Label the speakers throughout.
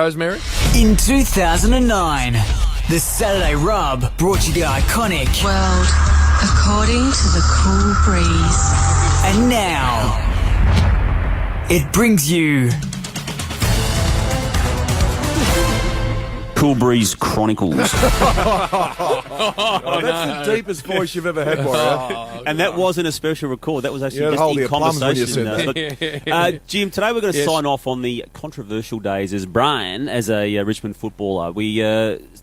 Speaker 1: Rosemary?
Speaker 2: In 2009, the Saturday Rub brought you the iconic
Speaker 3: World according to the Cool Breeze.
Speaker 2: And now, it brings you
Speaker 4: Cool Breeze Chronicles.
Speaker 5: That's the deepest voice you've ever had, Warrior.
Speaker 4: And that wasn't a special record. That was actually
Speaker 5: Yeah,
Speaker 4: just
Speaker 5: hold
Speaker 4: in
Speaker 5: your plums when you
Speaker 4: conversation.
Speaker 5: said
Speaker 4: Jim, today we're going to
Speaker 1: Yes.
Speaker 4: sign off on the controversial days as Brian, as a Richmond footballer. We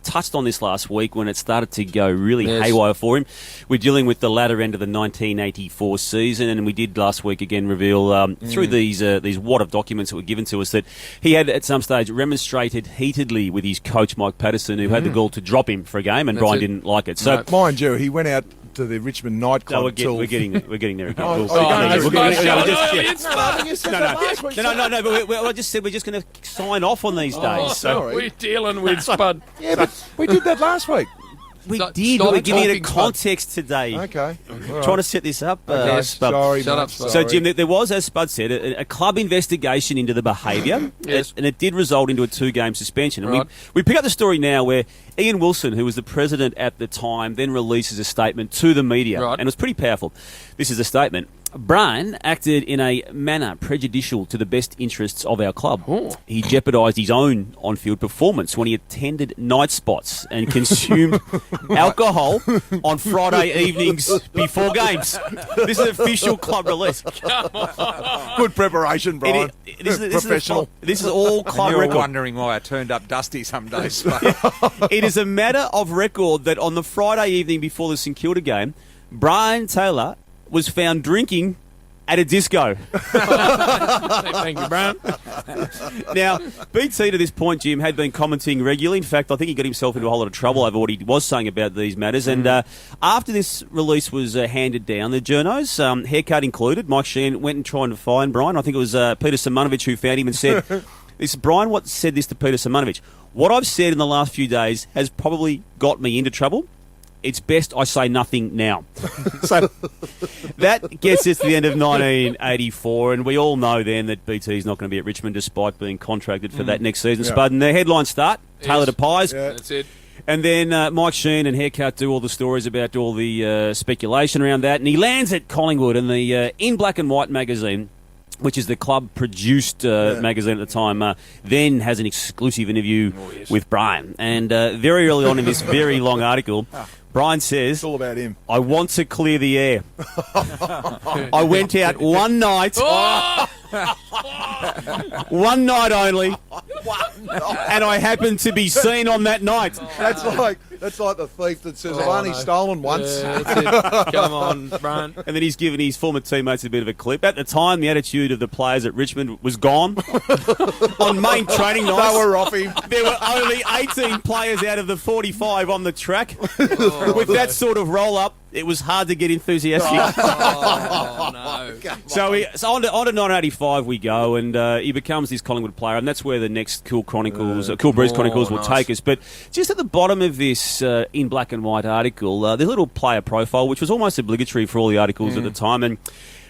Speaker 4: touched on this last week when it started to go really
Speaker 1: Yes.
Speaker 4: haywire for him. We're dealing with the latter end of the 1984 season, and we did last week again reveal through these wad of documents that were given to us that he had at some stage remonstrated heatedly with his coach Mike Patterson, who had the gall to drop him for a game, and
Speaker 1: That's
Speaker 4: Brian
Speaker 1: it.
Speaker 4: didn't like it. So.
Speaker 5: Mind you, he went out to the Richmond nightclub.
Speaker 4: No, we're getting there again.
Speaker 5: Oh,
Speaker 4: We'll see.
Speaker 5: oh, no,
Speaker 4: We're
Speaker 5: no,
Speaker 4: getting-
Speaker 5: no,
Speaker 4: we're
Speaker 5: no,
Speaker 4: just-
Speaker 1: no,
Speaker 4: yeah.
Speaker 1: it's
Speaker 5: No, I think you said that last week.
Speaker 4: No, but I just said we're just going to sign off on these days. So
Speaker 5: sorry.
Speaker 1: We're dealing with Spud.
Speaker 5: Yeah, but we did that last week.
Speaker 4: we
Speaker 1: Stop-
Speaker 4: did.
Speaker 1: stop
Speaker 4: We're giving it a
Speaker 1: talking, Spud.
Speaker 4: context today.
Speaker 5: Okay.
Speaker 4: Trying to set this up.
Speaker 1: Okay,
Speaker 4: Spud.
Speaker 5: Sorry,
Speaker 1: Shut
Speaker 5: mate,
Speaker 1: up, Spud.
Speaker 4: So,
Speaker 5: sorry.
Speaker 4: Jim, there was, as Spud said, a club investigation into the behaviour,
Speaker 1: Yes.
Speaker 4: and it did result into a 2-game suspension. And
Speaker 1: Right.
Speaker 4: we pick up the story now where Ian Wilson, who was the president at the time, then releases a statement to the media,
Speaker 1: Right.
Speaker 4: and it was pretty powerful. This is the statement. Brian acted in a manner prejudicial to the best interests of our club.
Speaker 1: Oh.
Speaker 4: He jeopardised his own on-field performance when he attended night spots and consumed alcohol on Friday evenings before games. This is an official club release.
Speaker 5: Good preparation, Brian.
Speaker 4: This is
Speaker 5: Professional.
Speaker 4: This is all club
Speaker 6: You're
Speaker 4: record.
Speaker 6: wondering why I turned up dusty some days.
Speaker 4: It is a matter of record that on the Friday evening before the St Kilda game, Brian Taylor was found drinking at a disco.
Speaker 1: Thank you, Brian.
Speaker 4: Now, BT to this point, Jim, had been commenting regularly. In fact, I think he got himself into a whole lot of trouble over what he was saying about these matters. And after this release was handed down, the journos, haircut included, Mike Sheehan went and tried to find Brian. I think it was Peter Simonovic who found him and said, "This Brian, what said this to Peter Simonovic? What I've said in the last few days has probably got me into trouble. It's best I say nothing now." So that gets us to the end of 1984, and we all know then that BT is not going to be at Richmond despite being contracted for that next season.
Speaker 5: Yeah.
Speaker 4: Spud, and the headlines start, Taylor
Speaker 1: Yes.
Speaker 4: to Pies,
Speaker 5: Yeah.
Speaker 1: That's it.
Speaker 4: and then Mike Sheen and Haircut do all the stories about all the speculation around that, and he lands at Collingwood, and the In Black and White magazine, which is the club-produced magazine at the time, then has an exclusive interview with Brian. And very early on in this very long article, Brian says,
Speaker 5: It's all about him.
Speaker 4: "I want to clear the air. I went out one night, one night only, and I happened to be seen on that night."
Speaker 5: That's like the thief that says, "I've only stolen once."
Speaker 1: Yeah, that's it. Come on, Brian.
Speaker 4: And then he's given his former teammates a bit of a clip. At the time, the attitude of the players at Richmond was gone. On main training nights,
Speaker 5: They were off him.
Speaker 4: there were only 18 players out of the 45 on the track. With that sort of roll-up, it was hard to get enthusiastic.
Speaker 1: Oh, no.
Speaker 4: So on to 1985 we go, and he becomes this Collingwood player, and that's where the next Cool Breeze Chronicles will
Speaker 1: nice.
Speaker 4: take us. But just at the bottom of this In Black and White article, there's a little player profile, which was almost obligatory for all the articles at the time, and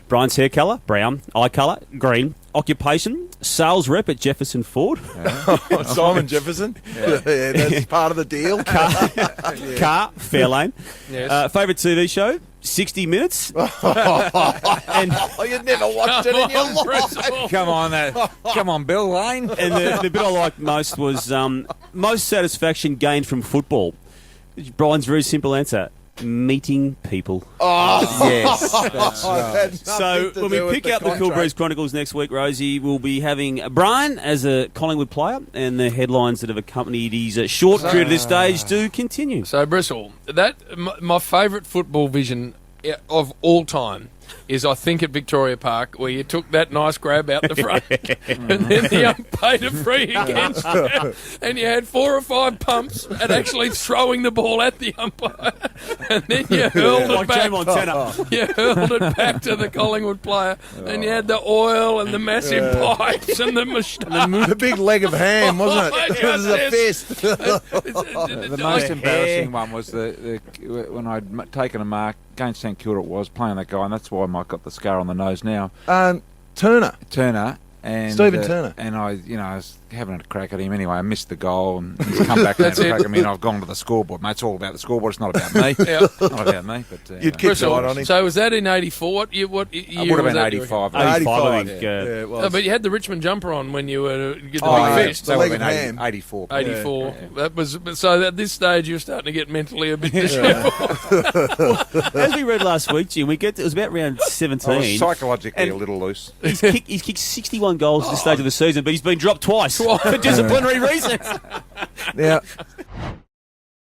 Speaker 4: Brian's hair colour, brown, eye colour, green, occupation, sales rep at Jefferson Ford,
Speaker 5: Simon Jefferson. Yeah, that's part of the deal.
Speaker 4: car, Fairlane,
Speaker 1: Yes.
Speaker 4: favourite TV show, 60 Minutes, and
Speaker 5: Oh, you never watched it in your life.
Speaker 6: Come on, Bill Lane.
Speaker 4: And the bit I liked most was most satisfaction gained from football. Brian's very simple answer: meeting people.
Speaker 6: Yes.
Speaker 4: So when we pick up the Cool Breeze Chronicles next week, Rosie, we'll be having Brian as a Collingwood player, and the headlines that have accompanied his short career to this stage do continue.
Speaker 1: So, Bristle, my favourite football vision of all time is, I think, at Victoria Park, where you took that nice grab out the front and then the ump paid a free against you, and you had 4 or 5 pumps at actually throwing the ball at the umpire, and then you hurled
Speaker 4: Like
Speaker 1: it back.
Speaker 4: Joe Montana.
Speaker 1: You hurled it back to the Collingwood player, and you had the oil and the massive pipes and the moustache.
Speaker 5: The big leg of ham, wasn't
Speaker 1: Oh,
Speaker 5: it? It was a fist.
Speaker 6: The most embarrassing one was when I'd taken a mark against St Kilda. It was playing that guy, and that's why Mike got the scar on the nose now.
Speaker 5: Turner.
Speaker 6: Turner, And,
Speaker 5: Stephen Turner.
Speaker 6: And I was having a crack at him anyway. I missed the goal and he's come back and had a crack at me, and I've gone to the scoreboard. Mate, it's all about the scoreboard. It's not about me.
Speaker 1: Yeah.
Speaker 6: Not about me. But
Speaker 5: You'd kick right on him.
Speaker 1: So was that in 84? What year
Speaker 6: I would have
Speaker 1: was
Speaker 6: been
Speaker 1: that?
Speaker 6: 85.
Speaker 4: 85, I think.
Speaker 5: Yeah, it was.
Speaker 1: No, but you had the Richmond jumper on when you were the big
Speaker 6: yeah,
Speaker 1: fist.
Speaker 6: that would
Speaker 5: leg
Speaker 6: have
Speaker 5: of
Speaker 6: been
Speaker 5: ham.
Speaker 6: 84.
Speaker 1: 84.
Speaker 6: Yeah.
Speaker 1: That was so. At this stage, you're starting to get mentally a bit dishevelled.
Speaker 4: As we read last week, Jim, it was about round 17.
Speaker 6: I was psychologically
Speaker 4: And-
Speaker 6: a little loose.
Speaker 4: He's kicked 61 goals at this stage of the season, but he's been dropped twice for disciplinary reasons.
Speaker 5: Now,